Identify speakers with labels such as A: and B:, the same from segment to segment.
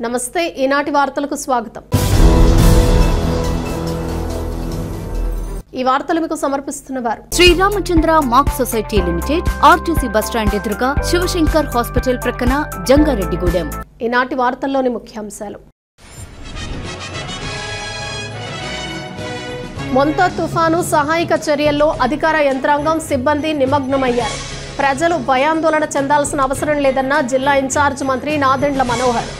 A: నమస్తే ఈనాటి వార్తలకు స్వాగతం। ఈ వార్తలు మీకు సమర్పిస్తున్నవారు
B: Sriramachandra mark society limited, RTC bus stand ఎదురుగా, శివశంకర్ హాస్పిటల్ ప్రక్కన, జంగారెడ్డిగూడెం।
A: ఈనాటి వార్తల్లోని ముఖ్యాంశాలు। మొంతా తుఫాను సహాయక చర్యల్లో అధికార యంత్రాంగం సిబ్బంది నిమగ్నమయ్యారు। ప్రజలు భయాందోళన చెందాల్సిన అవసరం లేదన్న జిల్లా ఇన్ఛార్జ్ మంత్రి నాదెండ్ల మనోహర్।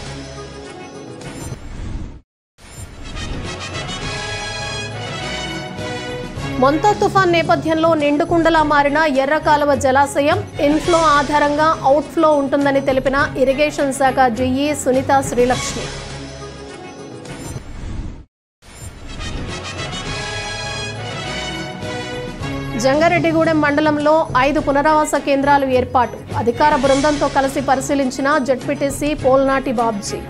A: మొంతా తుఫాన్ నేపథ్యంలో నిండుకుండలా మారిన ఎర్రకాలువ జలాశయం ఇన్ఫ్లో ఆధారంగా అవుట్ఫ్లో ఉంటుందని తెలిపిన ఇరిగేషన్ శాఖ జీఈ సునీత శ్రీలక్ష్మి। జంగారెడ్డిగూడెం మండలంలో 5 పునరావాస కేంద్రాలు ఏర్పాటు, అధికార బృందంతో కలిసి పరిశీలించిన జడ్పీటీసీ పోల్నాటి బాబ్జీ।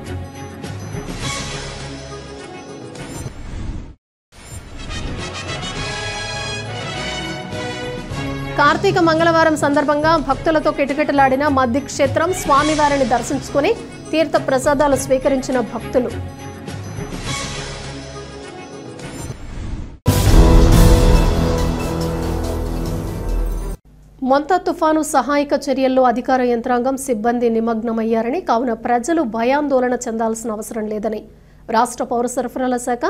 A: కార్తీక మంగళవారం సందర్భంగా భక్తులతో కిటకిటలాడిన మద్ది క్షేత్రం, స్వామివారిని దర్శించుకుని తీర్థ ప్రసాదాలు స్వీకరించిన భక్తులు। మొంతా తుఫాను సహాయక చర్యల్లో అధికార యంత్రాంగం సిబ్బంది నిమగ్నమయ్యారని, కావున ప్రజలు భయాందోళన చెందాల్సిన అవసరం లేదని రాష్ట్ర పౌర సరఫరాల శాఖ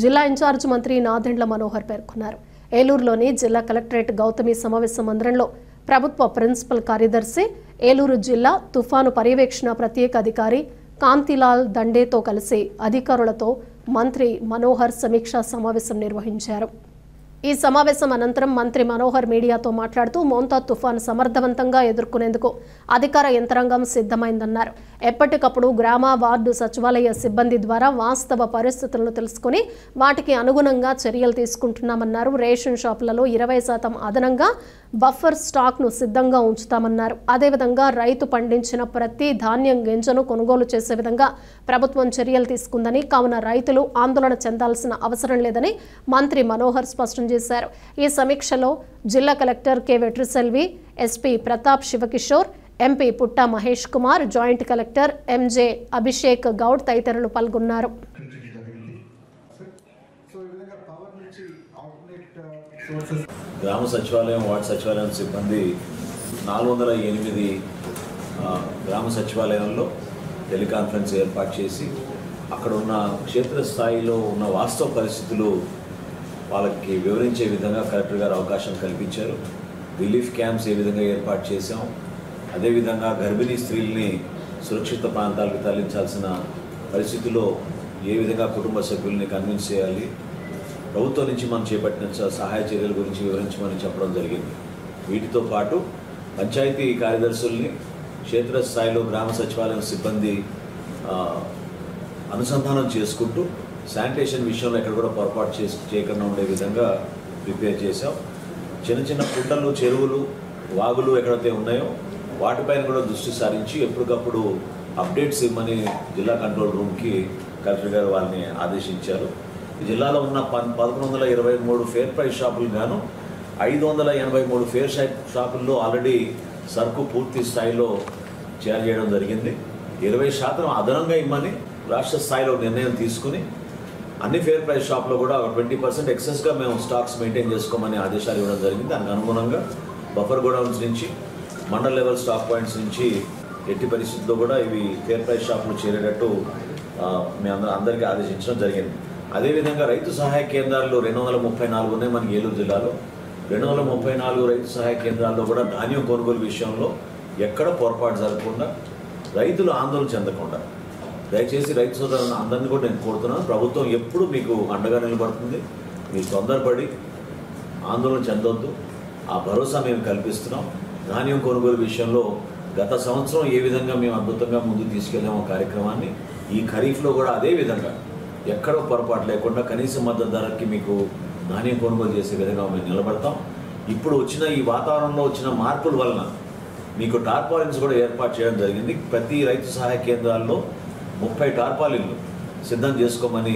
A: జిల్లా ఇన్ఛార్జ్ మంత్రి నాదెండ్ల మనోహర్ పేర్కొన్నారు। ఏలూరులోని జిల్లా కలెక్టరేట్ గౌతమి సమావేశ మందిరంలో ప్రభుత్వ ప్రిన్సిపల్ కార్యదర్శి, ఏలూరు జిల్లా తుఫాను పర్యవేక్షణ ప్రత్యేక అధికారి కాంతిలాల్ దండేతో కలిసి అధికారులతో మంత్రి మనోహర్ సమీక్షా సమావేశం నిర్వహించారు। ఈ సమావేశం అనంతరం మంత్రి మనోహర్ మీడియాతో మాట్లాడుతూ మోంతా తుఫాను సమర్థవంతంగా ఎదుర్కొనేందుకు అధికార యంత్రాంగం సిద్ధమైందన్నారు। ఎప్పటికప్పుడు గ్రామ, వార్డు సచివాలయ సిబ్బంది ద్వారా వాస్తవ పరిస్థితులను తెలుసుకుని వాటికి అనుగుణంగా చర్యలు తీసుకుంటున్నామన్నారు। రేషన్ షాపులలో 20% అదనంగా బఫర్ స్టాక్ను సిద్ధంగా ఉంచుతామన్నారు। అదేవిధంగా రైతు పండించిన ప్రతి ధాన్యం గింజను కొనుగోలు చేసే విధంగా ప్రభుత్వం చర్యలు తీసుకుందని, కావున రైతులు ఆందోళన చెందాల్సిన అవసరం లేదని మంత్రి మనోహర్ స్పష్టం చేశారు। ఈ సమీక్షలో జిల్లా collector K Vetriselvi, SP Pratap Shivakishore, MP Putta Mahesh Kumar, joint collector MJ Abhishek Goud తదితరులు పాల్గొన్నారు।
C: గ్రామ సచివాలయం, వార్డు సచివాలయం సిబ్బంది 408 గ్రామ సచివాలయంలో టెలికాన్ఫరెన్స్ ఏర్పాటు చేసి అక్కడ ఉన్న క్షేత్రస్థాయిలో ఉన్న వాస్తవ పరిస్థితులు వాళ్ళకి వివరించే విధంగా కలెక్టర్ గారు అవకాశం కల్పించారు। రిలీఫ్ క్యాంప్స్ ఏ విధంగా ఏర్పాటు చేశాం, అదేవిధంగా గర్భిణీ స్త్రీల్ని సురక్షిత ప్రాంతాలకు తరలించాల్సిన పరిస్థితుల్లో ఏ విధంగా కుటుంబ సభ్యుల్ని కన్విన్స్ చేయాలి, ప్రభుత్వం నుంచి మనం చేపట్టిన సహాయ చర్యల గురించి వివరించమని చెప్పడం జరిగింది। వీటితో పాటు పంచాయతీ కార్యదర్శుల్ని క్షేత్రస్థాయిలో గ్రామ సచివాలయం సిబ్బంది అనుసంధానం చేసుకుంటూ శానిటేషన్ విషయంలో ఎక్కడ కూడా పొరపాటు చేయకుండా ఉండే విధంగా ప్రిపేర్ చేశాం। చిన్న చిన్న కుంటలు, చెరువులు, వాగులు ఎక్కడైతే ఉన్నాయో వాటిపైన కూడా దృష్టి సారించి ఎప్పటికప్పుడు అప్డేట్స్ ఇవ్వమని జిల్లా కంట్రోల్ రూమ్కి కలెక్టర్ గారు వాళ్ళని ఆదేశించారు। జిల్లాలో ఉన్న 1123 ఫేర్ ప్రైస్ షాపులు గాను 583 ఫేర్ షాపుల్లో ఆల్రెడీ సరుకు పూర్తి స్థాయిలో చేయడం జరిగింది। 20% అదనంగా ఇవ్వమని రాష్ట్ర స్థాయిలో నిర్ణయం తీసుకుని అన్ని ఫేర్ ప్రైస్ షాప్లో కూడా 20% ఎక్సెస్గా మేము స్టాక్స్ మెయింటైన్ చేసుకోమని ఆదేశాలు ఇవ్వడం జరిగింది। దానికి అనుగుణంగా బఫర్ గోడౌన్స్ నుంచి, మండల్ లెవెల్ స్టాక్ పాయింట్స్ నుంచి ఎట్టి పరిస్థితుల్లో కూడా ఇవి ఫేర్ ప్రైస్ షాపులు చేరేటట్టు మేము అందరికీ ఆదేశించడం జరిగింది। అదేవిధంగా రైతు సహాయ కేంద్రాలు 234 ఉన్నాయి మనకి ఏలూరు జిల్లాలో। 234 రైతు సహాయ కేంద్రాల్లో కూడా ధాన్యం కొనుగోలు విషయంలో ఎక్కడ పొరపాటు జరగకుండా, రైతులు ఆందోళన చెందకుండా దయచేసి రైతు సోదరులను అందరినీ కూడా నేను కోరుతున్నాను। ప్రభుత్వం ఎప్పుడు మీకు అండగా నిలబడుతుంది, మీరు తొందరపడి ఆందోళన చెందొద్దు, ఆ భరోసా మేము కల్పిస్తున్నాం। ధాన్యం కొనుగోలు విషయంలో గత సంవత్సరం ఏ విధంగా మేము అద్భుతంగా ముందుకు తీసుకెళ్ళామో కార్యక్రమాన్ని ఈ ఖరీఫ్లో కూడా అదే విధంగా ఎక్కడో పొరపాటు లేకుండా కనీస మద్దతు ధరకి మీకు ధాన్యం కొనుగోలు చేసే విధంగా మేము నిలబడతాం। ఇప్పుడు వచ్చిన ఈ వాతావరణంలో వచ్చిన మార్పుల వలన మీకు టార్పాలిన్స్ కూడా ఏర్పాటు చేయడం జరిగింది। ప్రతి రైతు సహాయ కేంద్రాల్లో 30 టార్పాలిన్లు సిద్ధం చేసుకోమని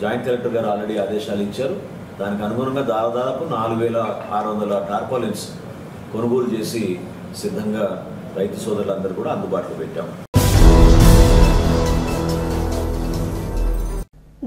C: జాయింట్ కలెక్టర్ గారు ఆల్రెడీ ఆదేశాలు ఇచ్చారు। దానికి అనుగుణంగా దాదాపు 4600 టార్పాలిన్స్ కొనుగోలు చేసి సిద్ధంగా రైతు సోదరులందరూ కూడా అందుబాటులో పెట్టాము।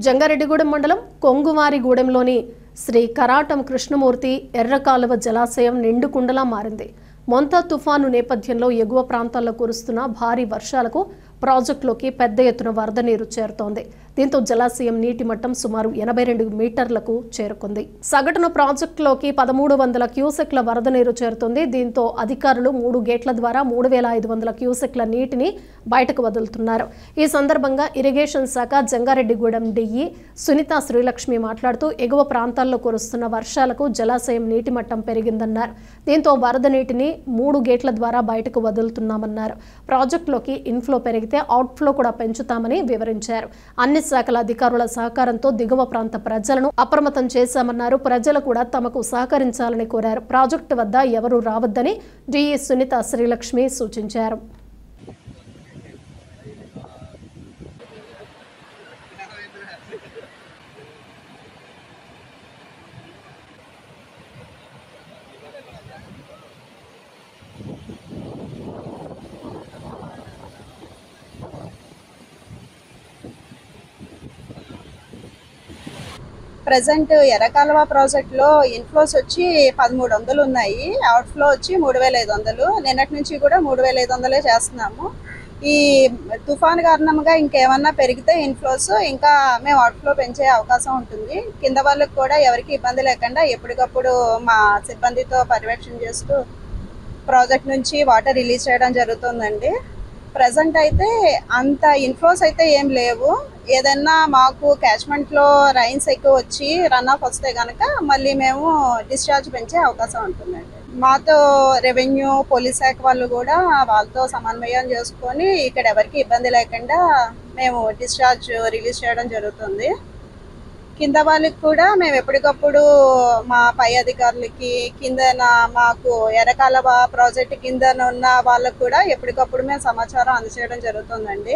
A: జంగారెడ్డిగూడెం మండలం కొంగువారిగూడెంలోని శ్రీ కరాటం కృష్ణమూర్తి ఎర్రకాలువ జలాశయం నిండుకుండలా మారింది. మొంతా తుఫాను నేపథ్యంలో ఎగువ ప్రాంతాల్లో కురుస్తున్న భారీ వర్షాలకు ప్రాజెక్టులోకి పెద్ద ఎత్తున వరద నీరు చేరుతోంది. దీంతో జలాశయం నీటి మట్టం సుమారు 82 మీటర్లకు చేరుకుంది. సగటున ప్రాజెక్టులోకి 1300 క్యూసెక్ల వరద నీరు చేరుతుంది. దీంతో అధికారులు 3 గేట్ల ద్వారా 3500 క్యూసెక్ల నీటిని బయటకు వదులుతున్నారు. ఈ సందర్భంగా ఇరిగేషన్ శాఖ జంగారెడ్డిగూడెం డిఈ సునీత శ్రీలక్ష్మి మాట్లాడుతూ ఎగువ ప్రాంతాల్లో కురుస్తున్న వర్షాలకు జలాశయం నీటి మట్టం పెరిగిందన్నారు. దీంతో వరద నీటిని 3 గేట్ల ద్వారా బయటకు వదులుతున్నామన్నారు. ప్రాజెక్టులోకి ఇన్ఫ్లో పెరిగితే అవుట్ఫ్లో కూడా పెంచుతామని వివరించారు. అన్ని శాఖల అధికారుల సహకారంతో దిగువ ప్రాంత ప్రజలను అప్రమత్తం చేశామన్నారు. ప్రజలు కూడా తమకు సహకరించాలని కోరారు. ప్రాజెక్టు వద్ద ఎవరూ రావద్దని డిఈ సునీత శ్రీలక్ష్మి సూచించారు.
D: ప్రజెంట్ ఎర్రకాలువ ప్రాజెక్ట్లో ఇన్ఫ్లోస్ వచ్చి 1300 ఉన్నాయి, అవుట్ఫ్లో వచ్చి 3500. నిన్నటి నుంచి కూడా 3500 చేస్తున్నాము. ఈ తుఫాన్ కారణంగా ఇంకేమన్నా పెరిగితే ఇన్ఫ్లోస్ ఇంకా మేము అవుట్ఫ్లో పెంచే అవకాశం ఉంటుంది. కింద వాళ్ళకి కూడా ఎవరికి ఇబ్బంది లేకుండా ఎప్పటికప్పుడు మా సిబ్బందితో పర్యవేక్షణ చేస్తూ ప్రాజెక్ట్ నుంచి వాటర్ రిలీజ్ చేయడం జరుగుతుందండి. ప్రజెంట్ అయితే అంత ఇన్ఫ్లోస్ అయితే ఏం లేవు. ఏదైనా మాకు క్యాచ్మెంట్లో రైన్స్ ఎక్కువ వచ్చి రన్ ఆఫ్ వస్తే కనుక మళ్ళీ మేము డిశ్చార్జ్ పెంచే అవకాశం ఉంటుందండి. మాతో రెవెన్యూ పోలీస్ శాఖ వాళ్ళు కూడా వాళ్ళతో సమన్వయం చేసుకొని ఇక్కడ ఎవరికి ఇబ్బంది లేకుండా మేము డిశ్చార్జ్ రిలీజ్ చేయడం జరుగుతుంది. కింద వాళ్ళకి కూడా మేము ఎప్పటికప్పుడు మా పై అధికారులకి కింద మాకు ఎర్రకాలువ ప్రాజెక్టు కింద ఉన్న వాళ్ళకు కూడా ఎప్పటికప్పుడు మేము సమాచారం అందజేయడం జరుగుతుందండి.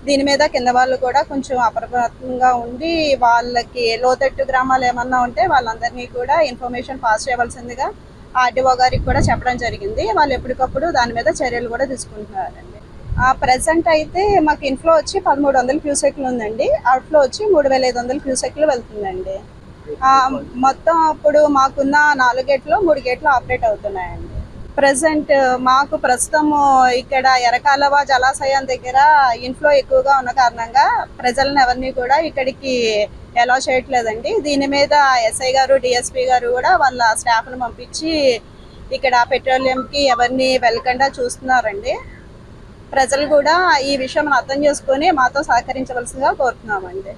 D: దీని మీద కింద వాళ్ళు కూడా కొంచెం అప్రమత్తంగా ఉండి వాళ్ళకి లోతట్టు గ్రామాలు ఏమన్నా ఉంటే వాళ్ళందరినీ కూడా ఇన్ఫర్మేషన్ పాస్ చేయవలసిందిగా ఆర్డీఓ గారికి కూడా చెప్పడం జరిగింది. వాళ్ళు ఎప్పటికప్పుడు దాని మీద చర్యలు కూడా తీసుకుంటున్నారండి. ప్రెసెంట్ అయితే మాకు ఇన్ఫ్లో వచ్చి 1300 క్యూసెక్లు ఉందండి, అవుట్ఫ్లో వచ్చి 3500 క్యూసెక్లు వెళ్తుందండి. మొత్తం అప్పుడు మాకున్న 4 గేట్లు 3 గేట్లు ఆపరేట్ అవుతున్నాయండి. ప్రెసెంట్ మాకు ప్రస్తుతం ఇక్కడ ఎర్రకాలువ జలాశయం దగ్గర ఇన్ఫ్లో ఎక్కువగా ఉన్న కారణంగా ప్రజలను ఎవరిని కూడా ఇక్కడికి అలౌ చేయట్లేదండి. దీని మీద ఎస్ఐ గారు డిఎస్పీ గారు కూడా వాళ్ళ స్టాఫ్ను పంపించి ఇక్కడ పెట్రోలియంకి ఎవరిని వెళ్ళకుండా చూస్తున్నారండి. ప్రజలు కూడా ఈ విషయం అర్థం చేసుకొని మాతో సహకరించవలసిందిగా కోరుతున్నామండి.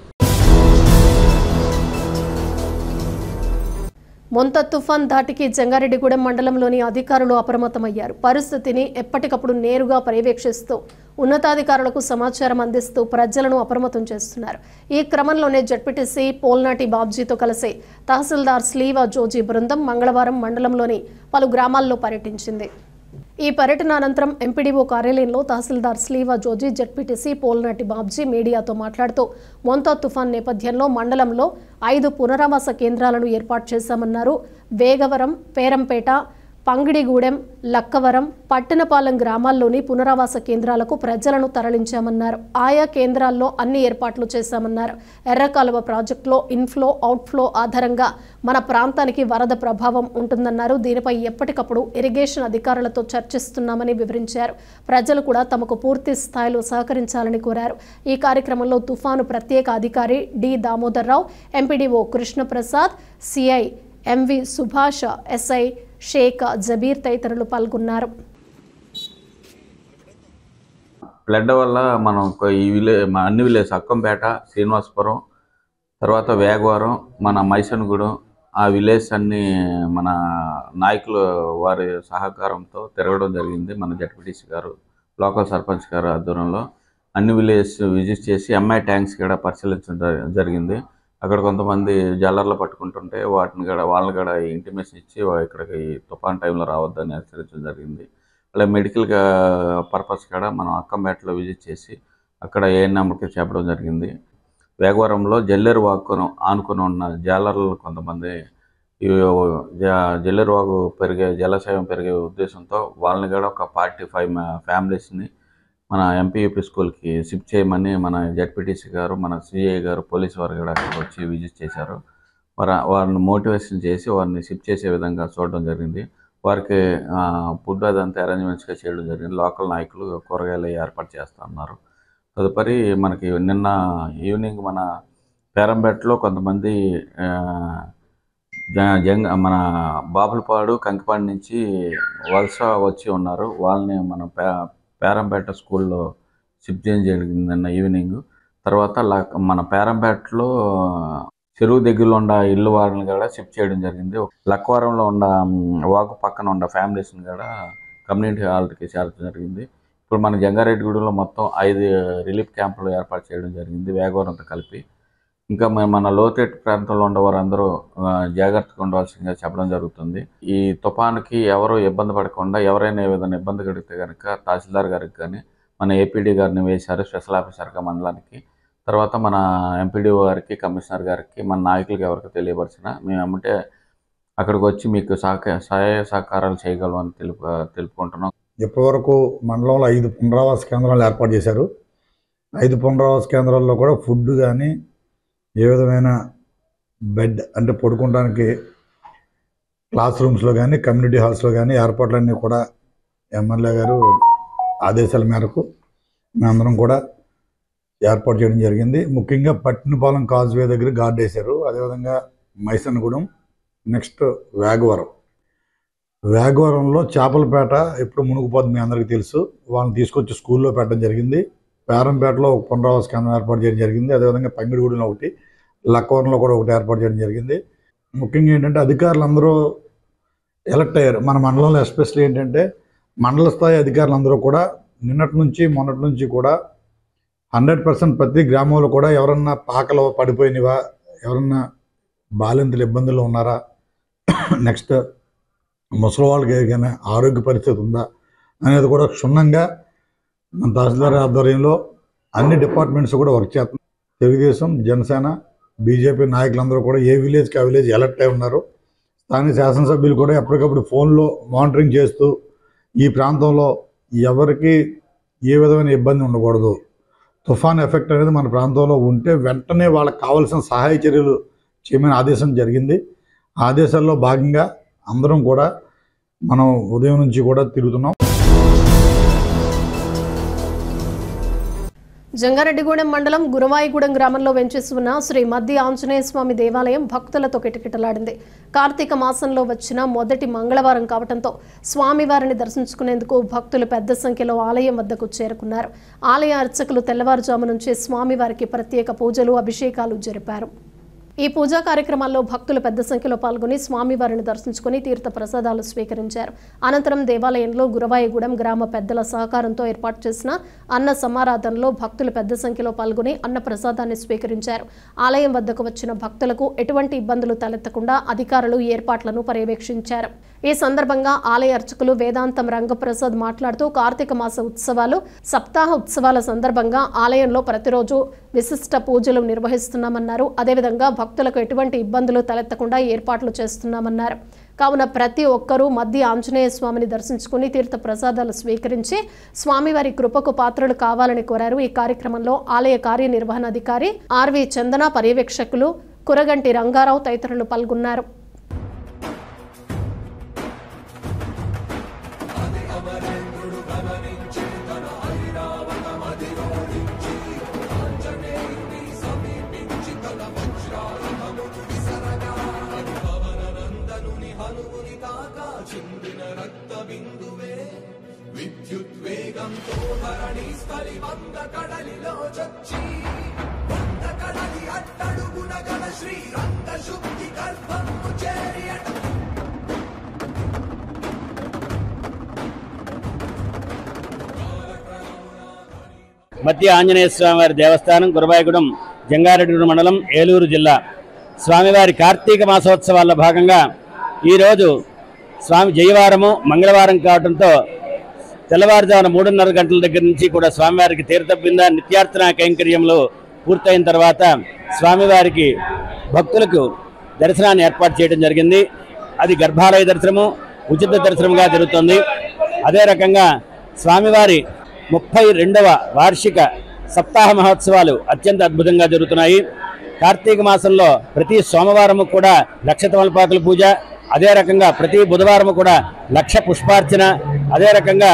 A: మొంతా తుఫాన్ ధాటికి జంగారెడ్డిగూడెం మండలంలోని అధికారులు అప్రమత్తమయ్యారు. పరిస్థితిని ఎప్పటికప్పుడు నేరుగా పర్యవేక్షిస్తూ ఉన్నతాధికారులకు సమాచారం అందిస్తూ ప్రజలను అప్రమత్తం చేస్తున్నారు. ఈ క్రమంలోనే జడ్పీటీసీ పోల్నాటి బాబ్జీతో కలిసి తహసీల్దార్ స్లీవా జోజీ బృందం మంగళవారం మండలంలోని పలు గ్రామాల్లో పర్యటించింది. ఈ పర్యటన అనంతరం ఎంపీడీఓ కార్యాలయంలో తహసీల్దార్ స్లీవా జోజీ జడ్పీటీసీ పోల్నాటి బాబ్జీ మీడియాతో మాట్లాడుతూ మొంతా తుఫాన్ నేపథ్యంలో మండలంలో 5 పునరావాస కేంద్రాలను ఏర్పాటు చేశామన్నారు. వేగవరం, పేరంపేట, పంగిడిగూడెం, లక్కవరం, పట్టణపాలెం గ్రామాల్లోని పునరావాస కేంద్రాలకు ప్రజలను తరలించామన్నారు. ఆయా కేంద్రాల్లో అన్ని ఏర్పాట్లు చేశామన్నారు. ఎర్రకాలువ ప్రాజెక్టులో ఇన్ఫ్లో, అవుట్ఫ్లో ఆధారంగా మన ప్రాంతానికి వరద ప్రభావం ఉంటుందన్నారు. దీనిపై ఎప్పటికప్పుడు ఇరిగేషన్ అధికారులతో చర్చిస్తున్నామని వివరించారు. ప్రజలు కూడా తమకు పూర్తి స్థాయిలో సహకరించాలని కోరారు. ఈ కార్యక్రమంలో తుఫాను ప్రత్యేక అధికారి D Damodar Rao, MPDO Krishna Prasad, CI MV Subhash, SI Sheikh Jabir తదితరులు పాల్గొన్నారు.
E: ఫ్లడ్ వల్ల మనం అన్ని విలేజ్ అక్కంపేట, శ్రీనివాసపురం, తర్వాత వేగవరం, మన మైసనగూడెం ఆ విలేజ్ అన్ని మన నాయకులు వారి సహకారంతో తిరగడం జరిగింది. మన జడ్పీటీసీ గారు, లోకల్ సర్పంచ్ గారు ఆధ్వర్యంలో అన్ని విలేజ్ విజిట్ చేసి ఎంఐ ట్యాంక్స్ కూడా పరిశీలించడం జరిగింది. అక్కడ కొంతమంది జల్లర్లు పట్టుకుంటుంటే వాళ్ళని కూడా ఇంటిమేషన్ ఇచ్చి ఇక్కడికి తుఫాన్ టైంలో రావద్దని హెచ్చరించడం జరిగింది. అలా మెడికల్ పర్పస్ కూడా మనం అక్కంపేటలో విజిట్ చేసి అక్కడ ఏఎన్ఎంకి చెప్పడం జరిగింది. వేగవరంలో జల్లేరు వాగును ఆనుకుని ఉన్న జాలర్లు కొంతమంది జల్లేరు వాగు జలాశయం పెరిగే ఉద్దేశంతో వాళ్ళని కూడా ఒక 45 ఫ్యామిలీస్ని మన ఎంపీయూపీ స్కూల్కి షిఫ్ట్ చేయమని మన జెడ్పీటీసీ గారు, మన సిఐ గారు, పోలీసు వారు కూడా అక్కడికి వచ్చి విజిట్ చేశారు. వారిని మోటివేషన్ చేసి వారిని షిఫ్ట్ చేసే విధంగా చూడడం జరిగింది. వారికి ఫుడ్ అదంతా అరేంజ్మెంట్స్గా చేయడం జరిగింది. లోకల్ నాయకులు కూరగాయలు ఏర్పాటు చేస్తూ ఉన్నారు. తదుపరి మనకి నిన్న ఈవినింగ్ మన పేరంపేటలో కొంతమంది మన బాపులపాడు, కంకిపాడు నుంచి వలస వచ్చి ఉన్నారు. వాళ్ళని మన పేరంపేట స్కూల్లో షిఫ్ట్ చేయడం జరిగింది నిన్న ఈవినింగ్. తర్వాత మన పేరంపేటలో చెరువు దగ్గరలో ఉన్న ఇల్లు వారిని కూడా షిఫ్ట్ చేయడం జరిగింది. లక్కవరంలో ఉన్న వాగు పక్కన ఉన్న ఫ్యామిలీస్ని కూడా కమ్యూనిటీ హాల్కి చేర్చడం జరిగింది. ఇప్పుడు మన జంగారెడ్డిగూడెంలో మొత్తం 5 రిలీఫ్ క్యాంపులు ఏర్పాటు చేయడం జరిగింది, వేగవరంతో కలిపి. ఇంకా మన లోతట్టు ప్రాంతంలో ఉండేవారందరూ జాగ్రత్తగా ఉండవలసిందిగా చెప్పడం జరుగుతుంది. ఈ తుఫానుకి ఎవరు ఇబ్బంది పడకుండా, ఎవరైనా ఏదైనా ఇబ్బంది కలిగితే కనుక తహసీల్దార్ గారికి కానీ మన ఏపీడీ గారిని వేశారు స్పెషల్ ఆఫీసర్గా మండలానికి. తర్వాత మన ఎంపీడీఓ గారికి, కమిషనర్ గారికి, మన నాయకులకి ఎవరికి తెలియపరిచినా మేము ఏమంటే అక్కడికి వచ్చి మీకు సహాయ సహకారాలు చేయగలమని తెలుపుకుంటున్నాం.
F: ఇప్పటివరకు మండలంలో 5 పునరావాస కేంద్రాలు ఏర్పాటు చేశారు. 5 పునరావాస కేంద్రాల్లో కూడా ఫుడ్ కానీ, ఏ విధమైన బెడ్ అంటే పడుకోవడానికి క్లాస్ రూమ్స్లో కానీ, కమ్యూనిటీ హాల్స్లో కానీ ఏర్పాట్లన్నీ కూడా ఎమ్మెల్యే గారు ఆదేశాల మేరకు మేమందరం కూడా ఏర్పాటు చేయడం జరిగింది. ముఖ్యంగా పట్టినపాలెం కాజ్వే దగ్గర గార్డ్ వేశారు. అదేవిధంగా మైసన్నగూడెం, నెక్స్ట్ వేగవరంలో చేపలపేట ఎప్పుడు మునుగుపోతుంది మీ అందరికీ తెలుసు. వాళ్ళని తీసుకొచ్చి స్కూల్లో పెట్టడం జరిగింది. పేరంపేటలో ఒక పునరావాస కేంద్రం ఏర్పాటు చేయడం జరిగింది. అదేవిధంగా పంగిడిగూడెంలో ఒకటి, లక్కవరంలో కూడా ఒకటి ఏర్పాటు చేయడం జరిగింది. ముఖ్యంగా ఏంటంటే అధికారులు అందరూ ఎలక్ట్ అయ్యారు మన మండలంలో. ఎస్పెషల్లీ ఏంటంటే మండల స్థాయి అధికారులు అందరూ కూడా మొన్నటి నుంచి కూడా 100% ప్రతి గ్రామంలో కూడా ఎవరన్నా పాకలో పడిపోయినవా, ఎవరన్నా బాలింతలు ఇబ్బందులు ఉన్నారా, నెక్స్ట్ ముసలి వాళ్ళకి ఏదైనా ఆరోగ్య పరిస్థితి ఉందా అనేది కూడా క్షుణ్ణంగా మన తహసీల్దార్ ఆధ్వర్యంలో అన్ని డిపార్ట్మెంట్స్ కూడా వర్క్ చేస్తున్నారు. తెలుగుదేశం, జనసేన, బీజేపీ నాయకులందరూ కూడా ఏ విలేజ్కి ఆ విలేజ్ ఎలక్ట్ అయి ఉన్నారు. స్థానిక శాసనసభ్యులు కూడా ఎప్పటికప్పుడు ఫోన్లో మానిటరింగ్ చేస్తూ ఈ ప్రాంతంలో ఎవరికి ఏ విధమైన ఇబ్బంది ఉండకూడదు, తుఫాన్ ఎఫెక్ట్ అనేది మన ప్రాంతంలో ఉంటే వెంటనే వాళ్ళకి కావాల్సిన సహాయ చర్యలు చేయమని ఆదేశం జరిగింది. ఆదేశాల్లో భాగంగా అందరం కూడా మనం ఉదయం నుంచి కూడా తిరుగుతున్నాం.
A: జంగారెడ్డిగూడెం మండలం గురవాయిగూడెం గ్రామంలో వెంచేసి ఉన్న శ్రీ మద్ది ఆంజనేయ స్వామి దేవాలయం భక్తులతో కిటకిటలాడింది. కార్తీక మాసంలో వచ్చిన మొదటి మంగళవారం కావడంతో స్వామివారిని దర్శించుకునేందుకు భక్తులు పెద్ద సంఖ్యలో ఆలయం వద్దకు చేరుకున్నారు. ఆలయ అర్చకులు తెల్లవారుజాము నుంచి స్వామివారికి ప్రత్యేక పూజలు, అభిషేకాలు జరిపారు. ఈ పూజా కార్యక్రమాల్లో భక్తులు పెద్ద సంఖ్యలో పాల్గొని స్వామివారిని దర్శించుకుని తీర్థ ప్రసాదాలు స్వీకరించారు. అనంతరం దేవాలయంలో గురవాయిగూడెం గ్రామ పెద్దల సహకారంతో ఏర్పాటు చేసిన అన్న సమారాధనలో భక్తులు పెద్ద సంఖ్యలో పాల్గొని అన్న ప్రసాదాన్ని స్వీకరించారు. ఆలయం వద్దకు వచ్చిన భక్తులకు ఎటువంటి ఇబ్బందులు తలెత్తకుండా అధికారులు ఏర్పాట్లను పర్యవేక్షించారు. ఈ సందర్భంగా ఆలయ అర్చకులు వేదాంతం రంగప్రసాద్ మాట్లాడుతూ కార్తీక మాస ఉత్సవాలు, సప్తాహ ఉత్సవాల సందర్భంగా ఆలయంలో ప్రతిరోజు విశిష్ట పూజలు నిర్వహిస్తున్నామన్నారు. అదేవిధంగా భక్తులకు ఎటువంటి ఇబ్బందులు తలెత్తకుండా ఏర్పాట్లు చేస్తున్నామన్నారు. కావున ప్రతి ఒక్కరూ మద్ది ఆంజనేయ స్వామిని దర్శించుకుని తీర్థ ప్రసాదాలు స్వీకరించి స్వామివారి కృపకు పాత్రలు కావాలని కోరారు. ఈ కార్యక్రమంలో ఆలయ కార్యనిర్వహణాధికారి ఆర్వి చందన, పర్యవేక్షకులు కురగంటి రంగారావు తదితరులు పాల్గొన్నారు.
G: మద్ది ఆంజనేయ స్వామివారి దేవస్థానం, గురవాయిగూడెం, జంగారెడ్డిగూడెం మండలం, ఏలూరు జిల్లా. స్వామివారి కార్తీక మాసోత్సవాల్లో భాగంగా ఈరోజు స్వామి జయవారము మంగళవారం కావడంతో తెల్లవారుజామున 3:30 గంటల దగ్గర నుంచి కూడా స్వామివారికి తీర్థబింద నిత్యార్చన కైంకర్యములు పూర్తయిన తర్వాత స్వామివారికి భక్తులకు దర్శనాన్ని ఏర్పాటు చేయడం జరిగింది. అది గర్భాలయ దర్శనము, ఉచిత దర్శనంగా జరుగుతుంది. అదే రకంగా స్వామివారి 32వ వార్షిక సప్తాహ మహోత్సవాలు అత్యంత అద్భుతంగా జరుగుతున్నాయి. కార్తీక మాసంలో ప్రతి సోమవారము కూడా 1,00,000 తమలపాకుల పూజ, అదే రకంగా ప్రతి బుధవారము కూడా 1,00,000 పుష్పార్చన, అదే రకంగా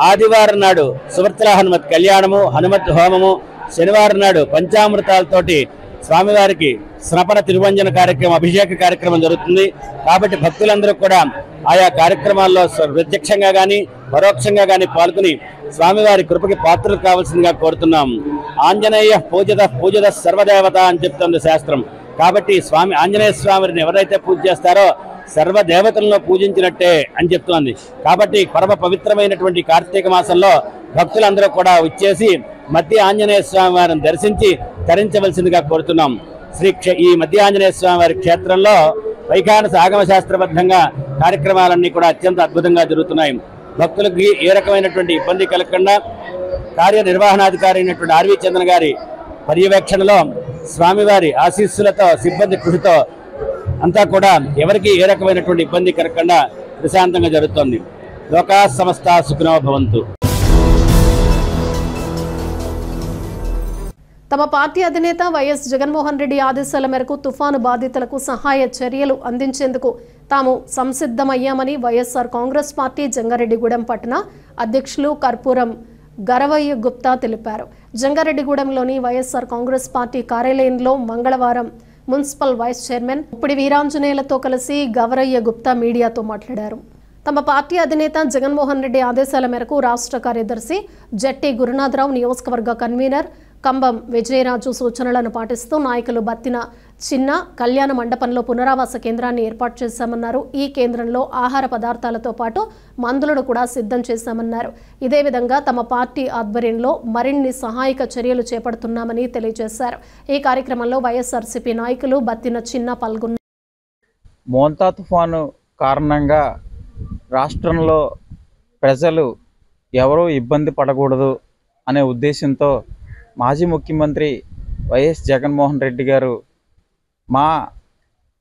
G: ఆదివారం నాడు సువర్తల హనుమత్ కళ్యాణము, హనుమత్ హోమము, శనివారం నాడు పంచామృతాలతోటి స్వామివారికి స్నపన తిరువంజన కార్యక్రమం, అభిషేక కార్యక్రమం జరుగుతుంది. కాబట్టి భక్తులందరూ కూడా ఆయా కార్యక్రమాల్లో ప్రత్యక్షంగా కానీ పరోక్షంగా కానీ పాల్గొని స్వామివారి కృపకి పాత్రలు కావాల్సిందిగా కోరుతున్నాం. ఆంజనేయ పూజిత సర్వదేవత అని చెప్తుంది శాస్త్రం. కాబట్టి స్వామి ఆంజనేయ స్వామిని ఎవరైతే పూజ చేస్తారో సర్వదేవతలను పూజించినట్టే అని చెప్తోంది. కాబట్టి పరమ పవిత్రమైనటువంటి కార్తీక మాసంలో భక్తులందరూ కూడా వచ్చేసి మధ్య ఆంజనేయ స్వామి వారిని దర్శించి తరించవలసిందిగా కోరుతున్నాం. ఈ మధ్య ఆంజనేయ స్వామి వారి క్షేత్రంలో వైఖానస ఆగమ శాస్త్రబద్ధంగా కార్యక్రమాలన్నీ కూడా అత్యంత అద్భుతంగా జరుగుతున్నాయి. భక్తులకి ఏ రకమైనటువంటి ఇబ్బంది కలగకుండా కార్యనిర్వహణాధికారి అయినటువంటి ఆర్వి చంద్రన్ గారి పర్యవేక్షణలో స్వామివారి ఆశీస్సులతో సిబ్బంది కృషితో అంతా కూడా ఎవరికి ఏ రకమైనటువంటి ఇబ్బంది కలగకుండా ప్రశాంతంగా జరుగుతోంది. లోకా సమస్త సుఖినో భవంతు.
A: తమ పార్టీ అధినేత వైఎస్ జగన్మోహన్ రెడ్డి ఆదేశాల మేరకు తుఫాను బాధితులకు సహాయ చర్యలు అందించేందుకు తాము సంసిద్ధమయ్యామని వైఎస్ఆర్ కాంగ్రెస్ పార్టీ జంగారెడ్డిగూడెం పట్టణ అధ్యక్షులు కర్పూరం గరవయ్య గుప్తా తెలిపారు. జంగారెడ్డిగూడెంలోని వైఎస్ఆర్ కాంగ్రెస్ పార్టీ కార్యాలయంలో మంగళవారం మున్సిపల్ వైస్ చైర్మన్ ఉప్పిడి వీరాంజనేయులతో కలిసి గవరయ్య గుప్తా మీడియాతో మాట్లాడారు. తమ పార్టీ అధినేత జగన్మోహన్ రెడ్డి ఆదేశాల మేరకు రాష్ట్ర కార్యదర్శి జట్టి గురునాథరావు, నియోజకవర్గ కన్వీనర్ కంబం విజయరాజు సూచనలను పాటిస్తూ నాయకులు బత్తిన చిన్న కళ్యాణ మండపంలో పునరావాస కేంద్రాన్ని ఏర్పాటు చేశామన్నారు. ఈ కేంద్రంలో ఆహార పదార్థాలతో పాటు మందులను కూడా సిద్ధం చేశామన్నారు. ఇదే విధంగా తమ పార్టీ ఆధ్వర్యంలో మరిన్ని సహాయక చర్యలు చేపడుతున్నామని తెలియజేశారు. ఈ కార్యక్రమంలో వైఎస్ఆర్సీపీ నాయకులు బత్తిన చిన్న పాల్గొన్నారు.
H: మోంతా తుఫాను కారణంగా రాష్ట్రంలో ప్రజలు ఎవరూ ఇబ్బంది పడకూడదు అనే ఉద్దేశంతో మాజీ ముఖ్యమంత్రి వైఎస్ జగన్మోహన్ రెడ్డి గారు మా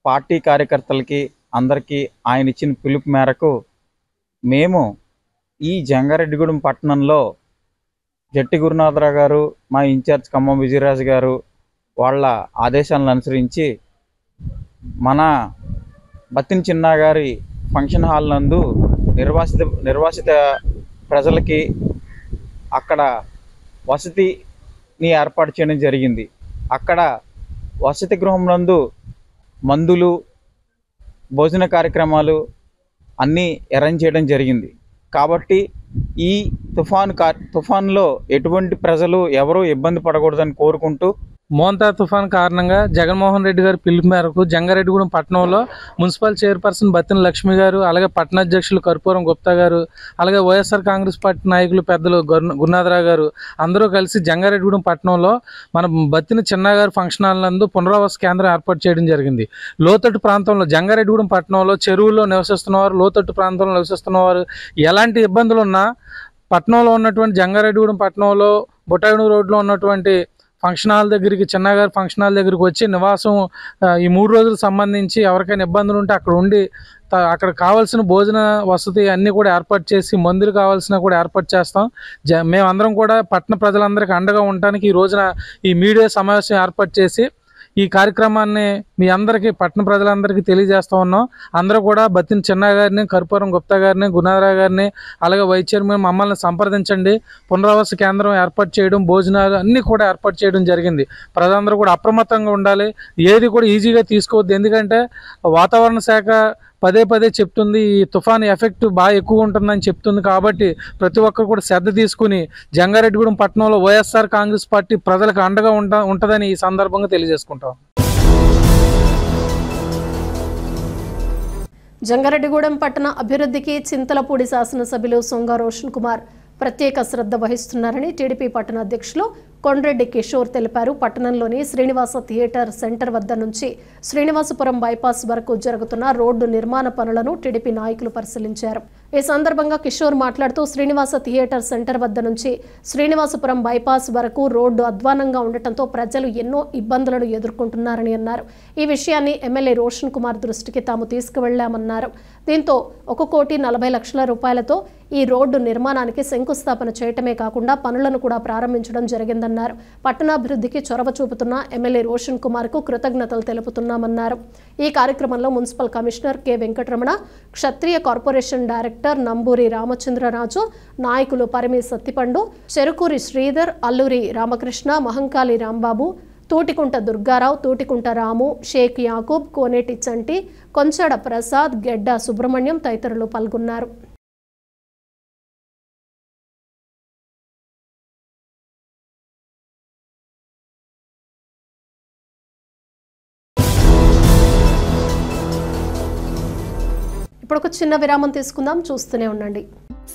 H: పార్టీ కార్యకర్తలకి అందరికీ ఆయన ఇచ్చిన పిలుపు మేరకు మేము ఈ జంగారెడ్డిగూడెం పట్టణంలో జట్టి గురునాథరావు గారు, మా ఇన్ఛార్జ్ ఖమ్మం విజయరాజు గారు వాళ్ళ ఆదేశాలను అనుసరించి మన బత్తిన చిన్న గారి ఫంక్షన్ హాల్ నందు నిర్వాసిత ప్రజలకి అక్కడ వసతిని ఏర్పాటు చేయడం జరిగింది. అక్కడ వసతి గృహం నందు మందులు, భోజన కార్యక్రమాలు అన్నీ అరేంజ్ చేయడం జరిగింది. కాబట్టి ఈ తుఫాన్లో ఎటువంటి ప్రజలు ఎవరూ ఇబ్బంది పడకూడదని కోరుకుంటూ
I: మోంతా తుఫాన్ కారణంగా జగన్మోహన్ రెడ్డి గారి పిలుపు మేరకు జంగారెడ్డిగూడెం పట్టణంలో మున్సిపల్ చైర్పర్సన్ బత్తిన లక్ష్మి గారు, అలాగే పట్టణాధ్యక్షులు కర్పూరం గుప్తా గారు, అలాగే వైఎస్ఆర్ కాంగ్రెస్ పార్టీ నాయకులు పెద్దలు గురునాథరావు గారు అందరూ కలిసి జంగారెడ్డిగూడెం పట్టణంలో మన బత్తిన చిన్న గారి ఫంక్షన్ హాల్ నందు పునరావాస కేంద్రం ఏర్పాటు చేయడం జరిగింది. లోతట్టు ప్రాంతంలో జంగారెడ్డిగూడెం పట్టణంలో చెరువుల్లో నివసిస్తున్నవారు, లోతట్టు ప్రాంతంలో నివసిస్తున్నవారు ఎలాంటి ఇబ్బందులు ఉన్నా పట్టణంలో ఉన్నటువంటి జంగారెడ్డిగూడెం పట్టణంలో బుట్టాయిగూడెం రోడ్లో ఉన్నటువంటి ఫంక్షన్ హాల్ దగ్గరికి, చిన్నగారి ఫంక్షన్ హాల్ దగ్గరికి వచ్చి నివాసం ఈ 3 రోజులకు సంబంధించి ఎవరికైనా ఇబ్బందులు ఉంటే అక్కడ ఉండి అక్కడ కావాల్సిన భోజన వసతి అన్నీ కూడా ఏర్పాటు చేసి మందులు కావాల్సిన కూడా ఏర్పాటు చేస్తాం. మేమందరం కూడా పట్టణ ప్రజలందరికీ అండగా ఉండటానికి ఈ రోజున ఈ మీడియా సమావేశం ఏర్పాటు చేసి ఈ కార్యక్రమాన్ని మీ అందరికీ పట్టణ ప్రజలందరికీ తెలియజేస్తూ ఉన్నాం. అందరూ కూడా బత్తిన చిన్న గారిని, కర్పూరం గుప్తా గారిని, గురునాథరావు గారిని, అలాగే వైస్ చైర్మన్ మమ్మల్ని సంప్రదించండి. పునరావాస కేంద్రం ఏర్పాటు చేయడం, భోజనాలు అన్నీ కూడా ఏర్పాటు చేయడం జరిగింది. ప్రజలందరూ కూడా అప్రమత్తంగా ఉండాలి, ఏది కూడా ఈజీగా తీసుకోవద్దు. ఎందుకంటే వాతావరణ శాఖ పదే చెప్తుంది ఈ తుఫాను ఎఫెక్ట్ బాగా ఎక్కువ ఉంటుందని చెప్తుంది. కాబట్టి ప్రతి ఒక్కరు కూడా శ్రద్ధ తీసుకుని జంగారెడ్డిగూడెం పట్టణంలో వైఎస్ఆర్ కాంగ్రెస్ పార్టీ ప్రజలకు అండగా ఉంటుందని ఈ సందర్భంగా తెలియజేసుకుంటాం.
A: జంగారెడ్డిగూడెం పట్టణ అభివృద్ధికి చింతలపూడి శాసనసభ్యులు సొంగ రోషన్ కుమార్ ప్రత్యేక శ్రద్ధ వహిస్తున్నారని టీడీపీ పట్టణ అధ్యక్షులు కొండ్రెడ్డి కిషోర్ తెలిపారు. పట్టణంలోని శ్రీనివాస థియేటర్ సెంటర్ వద్ద నుంచి శ్రీనివాసపురం బైపాస్ వరకు జరుగుతున్న రోడ్డు నిర్మాణ పనులను టీడీపీ నాయకులు పరిశీలించారు. ఈ సందర్భంగా కిషోర్ మాట్లాడుతూ శ్రీనివాస థియేటర్ సెంటర్ వద్ద నుంచి శ్రీనివాసపురం బైపాస్ వరకు రోడ్డు అధ్వానంగా ఉండటంతో ప్రజలు ఎన్నో ఇబ్బందులను ఎదుర్కొంటున్నారని అన్నారు. ఈ విషయాన్ని ఎమ్మెల్యే రోషన్ కుమార్ దృష్టికి తాము తీసుకువెళ్లామన్నారు. దీంతో 1,40,00,000 రూపాయలతో ఈ రోడ్డు నిర్మాణానికి శంకుస్థాపన చేయటమే కాకుండా పనులను కూడా ప్రారంభించడం జరిగిందన్నారు. పట్టణాభివృద్ధికి చొరవ చూపుతున్న ఎమ్మెల్యే రోషన్ కుమార్ కు కృతజ్ఞతలు తెలుపుతున్నామన్నారు. ఈ కార్యక్రమంలో మున్సిపల్ కమిషనర్ కె వెంకటరమణ, క్షత్రియ కార్పొరేషన్ డైరెక్టర్ నంబూరి రామచంద్రరాజు, నాయకులు పరిమి సత్తిపండు, చెరుకూరి శ్రీధర్, అల్లూరి రామకృష్ణ, మహంకాళి రాంబాబు, తూటికుంట దుర్గారావు, తూటికుంట రాము, షేక్ యాకూబ్, కోనేటి చంటి, కొంచెడ ప్రసాద్, గెడ్డ సుబ్రహ్మణ్యం తదితరులు పాల్గొన్నారు. ఇప్పుడు ఒక చిన్న విరామం తీసుకుందాం, చూస్తూనే ఉండండి.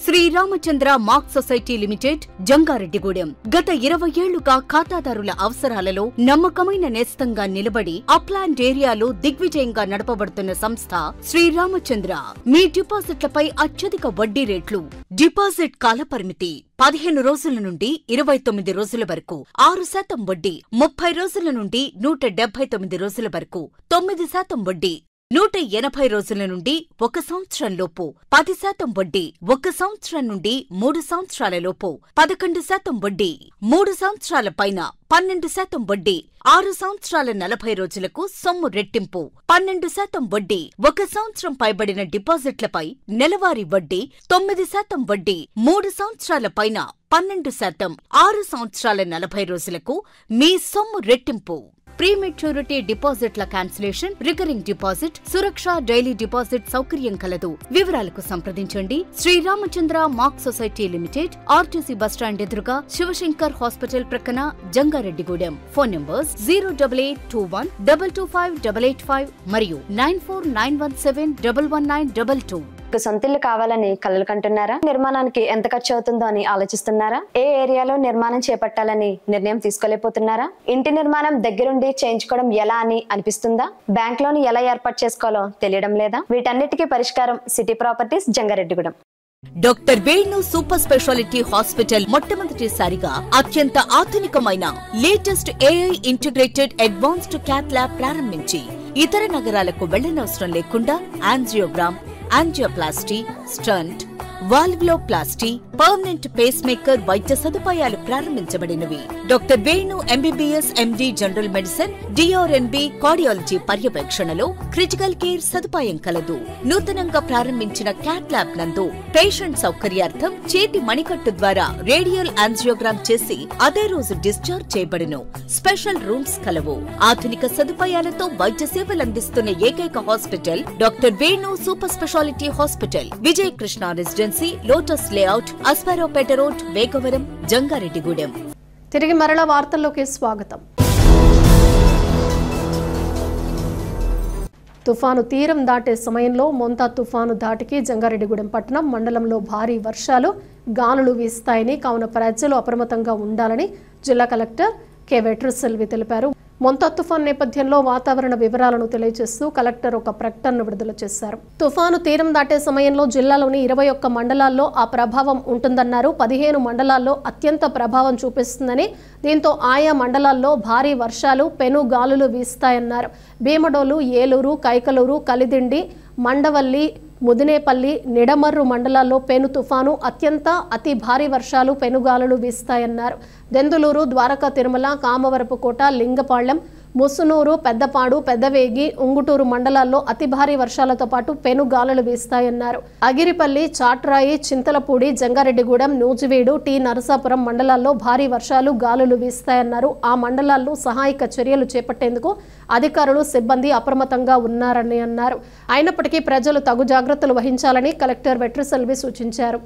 B: Sriramachandra mark society limited, Jangareddygudem. గత 20 ఏళ్లుగా ఖాతాదారుల అవసరాలలో నమ్మకమైన నేస్తంగా నిలబడి అప్లాండ్ ఏరియాలో దిగ్విజయంగా నడపబడుతున్న సంస్థ శ్రీరామచంద్ర. మీ డిపాజిట్లపై అత్యధిక వడ్డీ రేట్లు, డిపాజిట్ కాలపరిమితి 15 రోజుల నుండి 29 రోజుల వరకు, 6% వడ్డీ, 30 రోజుల నుండి 179 రోజుల వరకు, 9% వడ్డీ, 180 రోజుల నుండి 1 సంవత్సరం లోపు, 10% వడ్డీ, 1 సంవత్సరం నుండి 3 సంవత్సరాల లోపు, 11% వడ్డీ, 3 సంవత్సరాల పైన 12% వడ్డీ, 6 సంవత్సరాల 40 రోజులకు సొమ్ము రెట్టింపు, 12% వడ్డీ, 1 సంవత్సరం పైబడిన డిపాజిట్లపై నెలవారీ వడ్డీ, 9% వడ్డీ, 3 సంవత్సరాల పైన 12%, 6 సంవత్సరాల 40 రోజులకు మీ సొమ్ము రెట్టింపు. ప్రీమెచ్యూరిటీ డిపాజిట్ల cancellation, recurring deposit, Suraksha daily deposit సౌకర్యం కలదు. వివరాలకు సంప్రదించండి. Sriramachandra mark society limited, RTC bus stand ఎదురుగా, శివశంకర్ హాస్పిటల్ ప్రక్కన, జంగారెడ్డిగూడెం. ఫోన్ నంబర్స్ 08821 225 885 మరియు 949171 11922.
J: సొంతిల్లు కావాలని కలలు కంటున్నారా? నిర్మాణానికి ఎంత ఖర్చు అవుతుందో అని ఆలోచిస్తున్నారా? ఏ ఏరియాలో నిర్మాణం చేపట్టాలని నిర్ణయం తీసుకోలేకపోతున్నారా? ఇంటి నిర్మాణం దగ్గరుండి చేయించుకోవడం ఎలా అని అనిపిస్తుందా? బ్యాంక్ లోన్ ఎలా ఏర్పాటు చేసుకోవాలో తెలియడం లేదా? వీటన్నిటికీ పరిష్కారం city properties, Jangareddygudem.
B: Doctor Venu super speciality hospital మొట్టమొదటిసారిగా అత్యంత ఆధునికమైన latest AI integrated advanced cath lab ప్రారంభించి ఇతర నగరాలకు వెళ్లనవసరం లేకుండా angiogram, angioplasty, stent, valvuloplasty, permanent pacemaker వైద్య సదుపాయాలు ప్రారంభించబడినవి. Doctor Venu MBBS MD general medicine, DRNB cardiology పర్యవేక్షణలో క్రిటికల్ కేర్ సదుపాయం కలదు. నూతనంగా ప్రారంభించిన క్యాట్ ల్యాబ్ నందు పేషెంట్ సౌకర్యార్థం చేతి మణికట్టు ద్వారా రేడియల్ యాంజియోగ్రామ్ చేసి అదే రోజు డిశ్చార్జ్ చేయబడును. స్పెషల్ రూమ్స్ కలవు. ఆధునిక సదుపాయాలతో వైద్య సేవలందిస్తున్న ఏకైక hospital doctor Venu super speciality hospital, Vijaya Krishna residency, lotus layout, Asparopeta road, Vegavaram, Jangareddygudem.
A: తిరిగి మరలా వార్తల్లోకి స్వాగతం. తుఫాను తీరం దాటే సమయంలో మొంతా తుఫాను ధాటికి జంగారెడ్డిగూడెం పట్టణం మండలంలో భారీ వర్షాలు, గాలులు వీస్తాయని, కావున ప్రజలు అప్రమత్తంగా ఉండాలని జిల్లా కలెక్టర్ కె వెట్రిసెల్వి తెలిపారు. మొంతా తుఫాన్ నేపథ్యంలో వాతావరణ వివరాలను తెలియజేస్తూ కలెక్టర్ ఒక ప్రకటనను విడుదల చేశారు. తుఫాను తీరం దాటే సమయంలో జిల్లాలోని 21 మండలాల్లో ఆ ప్రభావం ఉంటుందన్నారు. 15 మండలాల్లో అత్యంత ప్రభావం చూపిస్తుందని, దీంతో ఆయా మండలాల్లో భారీ వర్షాలు, పెను గాలులు వీస్తాయన్నారు. భీమడోలు, ఏలూరు, కైకలూరు, కలిదిండి, మండవల్లి, ముదినేపల్లి, నిడమర్రు మండలాల్లో పెను తుఫాను, అత్యంత అతి భారీ వర్షాలు, పెనుగాలులు వీస్తాయన్నారు. దెందులూరు, ద్వారకా తిరుమల, కామవరపుకోట, లింగపాళ్యం, ముసునూరు, పెద్దపాడు, పెద్దవేగి, ఉంగుటూరు మండలాల్లో అతి భారీ వర్షాలతో పాటు పెను గాలులు వీస్తాయన్నారు. అగిరిపల్లి, చాట్రాయి, చింతలపూడి, జంగారెడ్డిగూడెం, నూజివీడు, టి నరసాపురం మండలాల్లో భారీ వర్షాలు, గాలులు వీస్తాయన్నారు. ఆ మండలాల్లో సహాయక చర్యలు చేపట్టేందుకు అధికారులు, సిబ్బంది అప్రమత్తంగా ఉన్నారని అన్నారు. అయినప్పటికీ ప్రజలు తగు జాగ్రత్తలు వహించాలని కలెక్టర్ వెట్రిసెల్వి సూచించారు.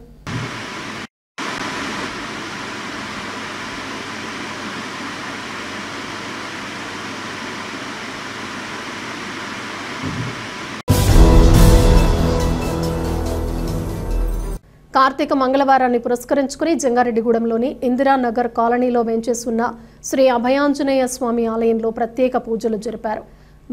A: కార్తీక మంగళవారాన్ని పురస్కరించుకుని జంగారెడ్డిగూడెంలోని ఇందిరానగర్ కాలనీలో వేంచేస్తున్న శ్రీ అభయాంజనేయ స్వామి ఆలయంలో ప్రత్యేక పూజలు జరిపారు.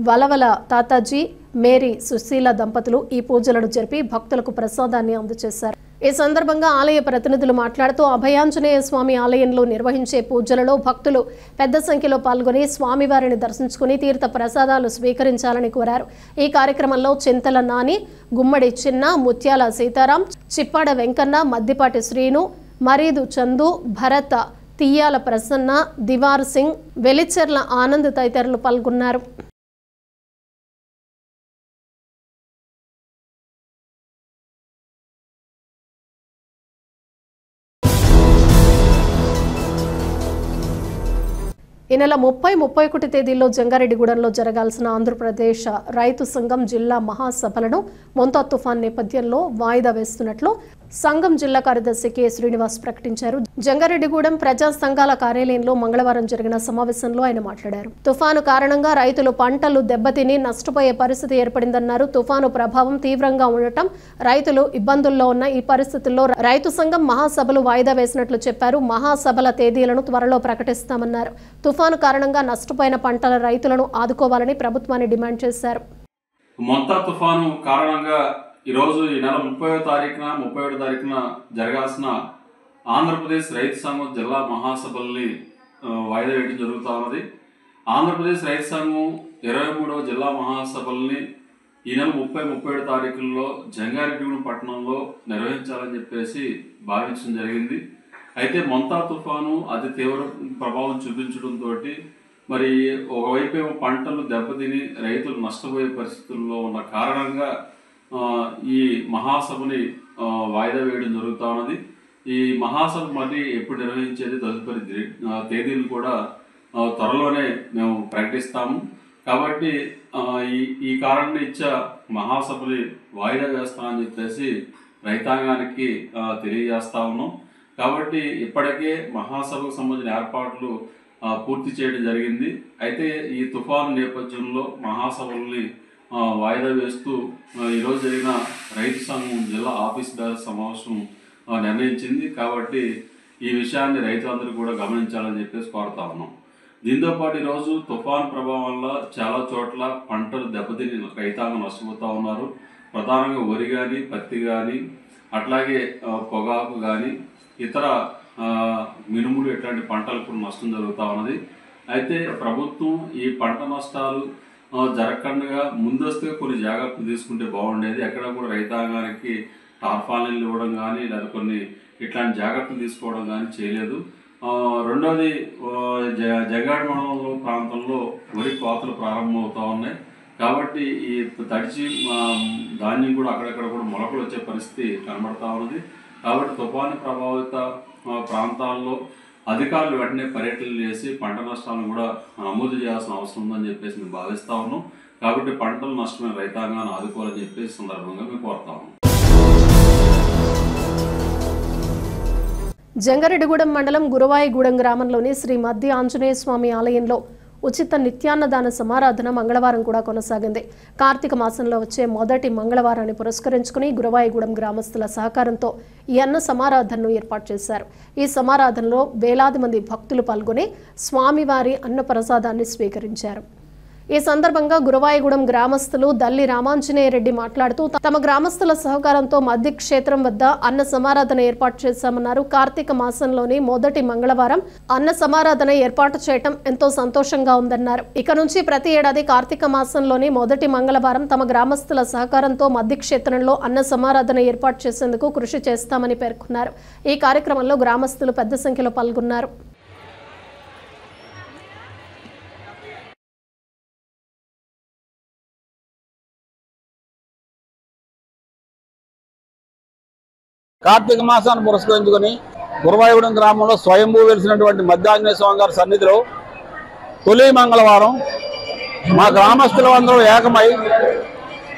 A: వలవల తాతాజీ, మేరీ సుశీల దంపతులు ఈ పూజలను జరిపి భక్తులకు ప్రసాదాన్ని అందజేశారు. ఈ సందర్భంగా ఆలయ ప్రతినిధులు మాట్లాడుతూ అభయాంజనేయ స్వామి ఆలయంలో నిర్వహించే పూజలలో భక్తులు పెద్ద సంఖ్యలో పాల్గొని స్వామివారిని దర్శించుకుని తీర్థ ప్రసాదాలు స్వీకరించాలని కోరారు. ఈ కార్యక్రమంలో చింతల నాని, గుమ్మడి చిన్న, ముత్యాల సీతారాం, చిప్పాడ వెంకన్న, మద్దిపాటి శ్రీను, మరీదు చందు, భరత, తియ్యాల ప్రసన్న, దివార్ సింగ్, వెలిచెర్ల ఆనంద్ తదితరులు పాల్గొన్నారు. ఈ నెల 30-31 తేదీల్లో జంగారెడ్డిగూడెంలో జరగాల్సిన ఆంధ్రప్రదేశ్ రైతు సంఘం జిల్లా మహాసభలను మొంతా తుఫాన్ నేపథ్యంలో వాయిదా వేస్తున్నట్లు సంఘం జిల్లా కార్యదర్శి కె శ్రీనివాస్ ప్రకటించారు. జంగారెడ్డిగూడెం ప్రజా సంఘాల కార్యాలయంలో మంగళవారం జరిగిన సమావేశంలో ఆయన మాట్లాడారు. తుఫాను కారణంగా రైతులు పంటలు దెబ్బతిని నష్టపోయే పరిస్థితి ఏర్పడిందన్నారు. తుఫాను ప్రభావం తీవ్రంగా ఉండటం, రైతులు ఇబ్బందుల్లో ఉన్న ఈ పరిస్థితుల్లో రైతు సంఘం మహాసభలు వాయిదా వేసినట్లు చెప్పారు. మహాసభల తేదీలను త్వరలో ప్రకటిస్తామన్నారు. తుఫాను కారణంగా నష్టపోయిన పంటల రైతులను ఆదుకోవాలని ప్రభుత్వాన్ని డిమాండ్ చేశారు.
K: మొంతా తుఫాను కారణంగా ఈరోజు ఈ నెల 30వ తారీఖున 31వ తారీఖున జరగాల్సిన ఆంధ్రప్రదేశ్ రైతు సంఘం జిల్లా మహాసభల్ని వాయిదా వేయడం జరుగుతూ ఉన్నది. ఆంధ్రప్రదేశ్ రైతు సంఘం 23వ జిల్లా మహాసభల్ని ఈ నెల 30-31 తారీఖుల్లో జంగారెడ్డిగూడెం పట్టణంలో నిర్వహించాలని చెప్పేసి భావించడం జరిగింది. అయితే మొంతా తుఫాను అతి తీవ్ర ప్రభావం చూపించడంతో మరి ఒకవైపు పంటలు దెబ్బతిని రైతులు నష్టపోయే పరిస్థితుల్లో ఉన్న కారణంగా ఈ మహాసభని వాయిదా వేయడం జరుగుతూ ఉన్నది. ఈ మహాసభ మళ్ళీ ఎప్పుడు నిర్వహించేది తదుపరి తేదీలు కూడా త్వరలోనే మేము ప్రకటిస్తాము. కాబట్టి ఈ కారణం ఇచ్చా మహాసభని వాయిదా వేస్తామని చెప్పేసి రైతాంగానికి తెలియజేస్తా ఉన్నాం. కాబట్టి ఇప్పటికే మహాసభకు సంబంధించిన ఏర్పాట్లు పూర్తి చేయడం జరిగింది. అయితే ఈ తుఫాను నేపథ్యంలో మహాసభల్ని వాయిదా వేస్తూ ఈరోజు జరిగిన రైతు సంఘం జిల్లా ఆఫీస్ బేరస్ సమావేశం నిర్ణయించింది. కాబట్టి ఈ విషయాన్ని రైతులందరూ కూడా గమనించాలని చెప్పేసి కోరుతా ఉన్నాం. దీంతోపాటు ఈరోజు తుఫాను ప్రభావం వల్ల చాలా చోట్ల పంటలు దెబ్బతిని రైతాంగం నష్టపోతూ ఉన్నారు. ప్రధానంగా వరి కానీ, పత్తి కానీ, అట్లాగే పొగాకు కానీ, ఇతర మినుములు ఇట్లాంటి పంటలకు నష్టం జరుగుతూ ఉన్నది. అయితే ప్రభుత్వం ఈ పంట నష్టాలు జరగకుండా ముందస్తుగా కొన్ని జాగ్రత్తలు తీసుకుంటే బాగుండేది. ఎక్కడ కూడా రైతాంగానికి టార్పాలిన్లు ఇవ్వడం కానీ లేదా కొన్ని ఇట్లాంటి జాగ్రత్తలు తీసుకోవడం కానీ చేయలేదు. రెండోది జగాడి మండలంలో ప్రాంతంలో వరి కోతలు ప్రారంభమవుతూ ఉన్నాయి. కాబట్టి ఈ తడిచి ధాన్యం కూడా అక్కడక్కడ కూడా మొలకలు వచ్చే పరిస్థితి కనబడతా ఉన్నది. కాబట్టి తుఫాను ప్రభావిత ప్రాంతాల్లో అధికారులు వెంటనే పర్యటనలు చేసి పంట నష్టాలను కూడా నమోదు చేయాల్సిన అవసరం ఉందని చెప్పేసి మేము భావిస్తా ఉన్నాం. కాబట్టి పంటలు నష్టమైన రైతాంగాన్ని ఆదుకోవాలని చెప్పేసి సందర్భంగా మేము కోరుతా ఉన్నాం.
A: జంగారెడ్డిగూడెం మండలం గురవాయిగూడెం గ్రామంలోని శ్రీ మద్ది ఆంజనేయ స్వామి ఆలయంలో ఉచిత నిత్యాన్నదాన సమారాధన మంగళవారం కూడా కొనసాగింది. కార్తీక మాసంలో వచ్చే మొదటి మంగళవారాన్ని పురస్కరించుకుని గురవాయిగూడెం గ్రామస్తుల సహకారంతో ఈ అన్న సమారాధనను ఏర్పాటు చేశారు. ఈ సమారాధనలో వేలాది మంది భక్తులు పాల్గొని స్వామివారి అన్న ప్రసాదాన్ని స్వీకరించారు. ఈ సందర్భంగా గురవాయిగూడెం గ్రామస్తులు దల్లి రామాంజనేయ రెడ్డి మాట్లాడుతూ తమ గ్రామస్తుల సహకారంతో మద్ది క్షేత్రం వద్ద అన్న సమారాధన ఏర్పాటు చేశామన్నారు. కార్తీక మాసంలోని మొదటి మంగళవారం అన్న సమారాధన ఏర్పాటు చేయటం ఎంతో సంతోషంగా ఉందన్నారు. ఇక నుంచి ప్రతి ఏడాది కార్తీక మాసంలోని మొదటి మంగళవారం తమ గ్రామస్తుల సహకారంతో మద్ది క్షేత్రంలో అన్న సమారాధన ఏర్పాటు చేసేందుకు కృషి చేస్తామని పేర్కొన్నారు. ఈ కార్యక్రమంలో గ్రామస్తులు పెద్ద సంఖ్యలో పాల్గొన్నారు.
L: కార్తీక మాసాన్ని పురస్కరించుకొని గురవాయిగూడెం గ్రామంలో స్వయంభూ వెలిసినటువంటి మద్ది ఆంజనేయ స్వామి గారి సన్నిధిలో తొలి మంగళవారం మా గ్రామస్తులందరూ ఏకమై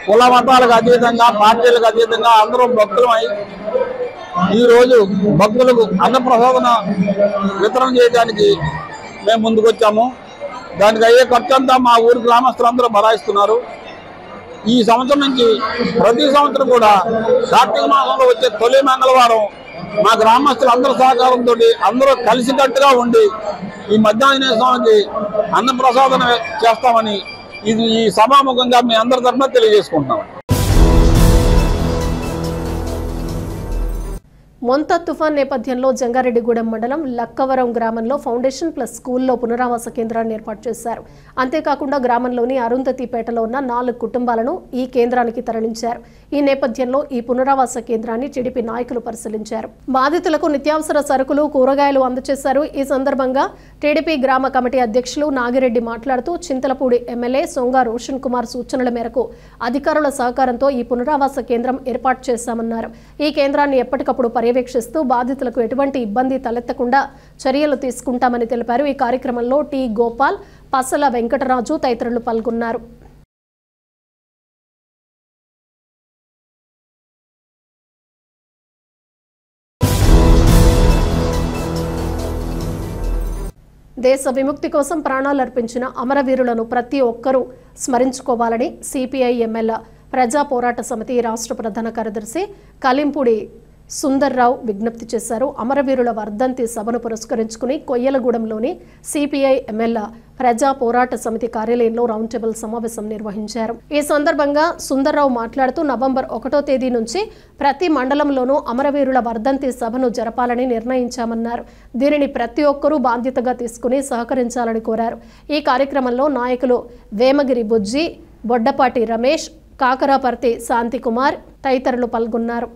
L: కుల మతాలకు అతీతంగా, పార్టీలకు అతీతంగా అందరూ భక్తులమై ఈరోజు భక్తులకు అన్నప్రసాదన వితరణ చేయడానికి మేము ముందుకొచ్చాము. దానికి అయ్యే ఖర్చంతా మా ఊరి గ్రామస్తులందరూ భరాయిస్తున్నారు. ఈ సంవత్సరం నుంచి ప్రతి సంవత్సరం కూడా కార్తీక మాసంలో వచ్చే తొలి మంగళవారం మా గ్రామస్తులందరూ సహకారంతో అందరూ కలిసికట్టుగా ఉండి ఈ మధ్యాహ్న స్వామికి అన్నప్రసాదన చేస్తామని ఈ సభాముఖంగా మీ అందరి తరఫున తెలియజేసుకుంటున్నాం.
A: మొంతా తుఫాన్ నేపథ్యంలో జంగారెడ్డిగూడెం మండలం లక్కవరం గ్రామంలో ఫౌండేషన్ ప్లస్ స్కూల్లో పునరావాస కేంద్రాన్ని ఏర్పాటు చేశారు. అంతేకాకుండా గ్రామంలోని అరుంధతిపేటలో ఉన్న 4 కుటుంబాలను ఈ కేంద్రానికి తరలించారు. ఈ నేపథ్యంలో ఈ పునరావాస కేంద్రాన్ని టీడీపీ నాయకులు పరిశీలించారు. బాధితులకు నిత్యావసర సరుకులు, కూరగాయలు అందజేశారు. ఈ సందర్భంగా టీడీపీ గ్రామ కమిటీ అధ్యక్షులు నాగిరెడ్డి మాట్లాడుతూ చింతలపూడి ఎమ్మెల్యే సొంగ రోషన్ కుమార్ సూచనల మేరకు అధికారుల సహకారంతో ఈ పునరావాస కేంద్రం ఏర్పాటు చేశామన్నారు. ఈ కేంద్రాన్ని ఎప్పటికప్పుడు పర్యవేక్షిస్తూ బాధితులకు ఎటువంటి ఇబ్బంది తలెత్తకుండా చర్యలు తీసుకుంటామని తెలిపారు. ఈ కార్యక్రమంలో టి గోపాల్, పసల వెంకటరాజు తదితరులు పాల్గొన్నారు. దేశ విముక్తి కోసం ప్రాణాలర్పించిన అమరవీరులను ప్రతి ఒక్కరూ స్మరించుకోవాలని సిపిఐ ఎమ్మెల్యే ప్రజా పోరాట సమితి రాష్ట్ర ప్రధాన కార్యదర్శి కలింపూడి సుందర్రావు విజ్ఞప్తి చేశారు. అమరవీరుల వర్ధంతి సభను పురస్కరించుకుని కొయ్యలగూడెంలోని సిపిఐ ఎమ్మెల్యే ప్రజా పోరాట సమితి కార్యాలయంలో రౌండ్ టేబుల్ సమావేశం నిర్వహించారు. ఈ సందర్భంగా సుందర్రావు మాట్లాడుతూ నవంబర్ 1వ తేదీ నుంచి ప్రతి మండలంలోనూ అమరవీరుల వర్ధంతి సభను జరపాలని నిర్ణయించామన్నారు. దీనిని ప్రతి ఒక్కరూ బాధ్యతగా తీసుకుని సహకరించాలని కోరారు. ఈ కార్యక్రమంలో నాయకులు వేమగిరి బుజ్జి, బొడ్డపాటి రమేష్, కాకరాపర్తి శాంతికుమార్ తదితరులు పాల్గొన్నారు.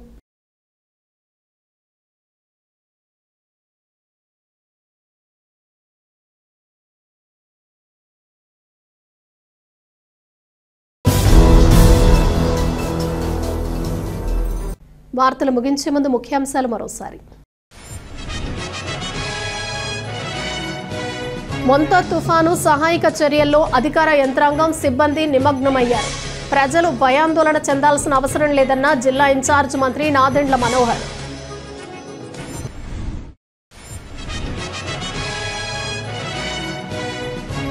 A: వార్తలు ముగించే ముందు ముఖ్యాంశాలు మరోసారి. మొంతా తుఫాను సహాయక చర్యల్లో అధికార యంత్రాంగం, సిబ్బంది నిమగ్నమయ్యారు. ప్రజలు భయాందోళన చెందాల్సిన అవసరం లేదన్న జిల్లా ఇన్ఛార్జ్ మంత్రి నాదెండ్ల మనోహర్.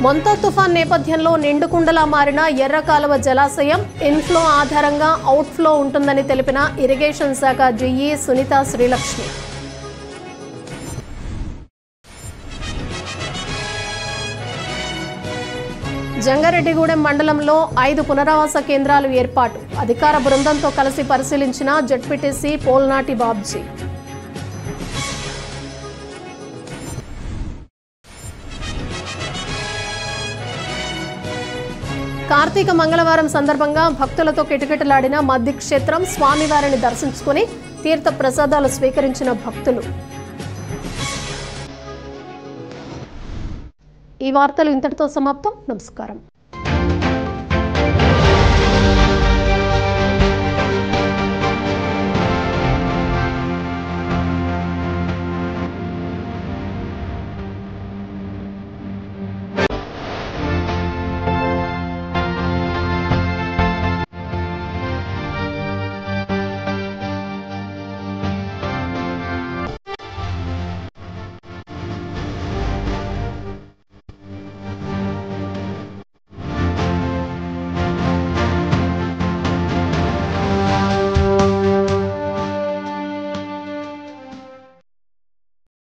A: మొంతా తుఫాన్ నేపథ్యంలో నిండుకుండలా మారిన ఎర్ర కాలువ జలాశయం ఇన్ఫ్లో ఆధారంగా అవుట్ఫ్లో ఉంటుందని తెలిపిన ఇరిగేషన్ శాఖ జీఈ సునీత శ్రీలక్ష్మి. జంగారెడ్డిగూడెం మండలంలో 5 పునరావాస కేంద్రాలు ఏర్పాటు. అధికార బృందంతో కలిసి పరిశీలించిన జడ్పీటీసీ పోల్నాటి బాబ్జీ. కార్తీక మంగళవారం సందర్భంగా భక్తులతో కిటకిటలాడిన మద్ది క్షేత్రం. స్వామివారిని దర్శించుకుని తీర్థ ప్రసాదాలు స్వీకరించిన భక్తులు. ఈ వార్తలు ఇంతటితో సమాప్తం. నమస్కారం.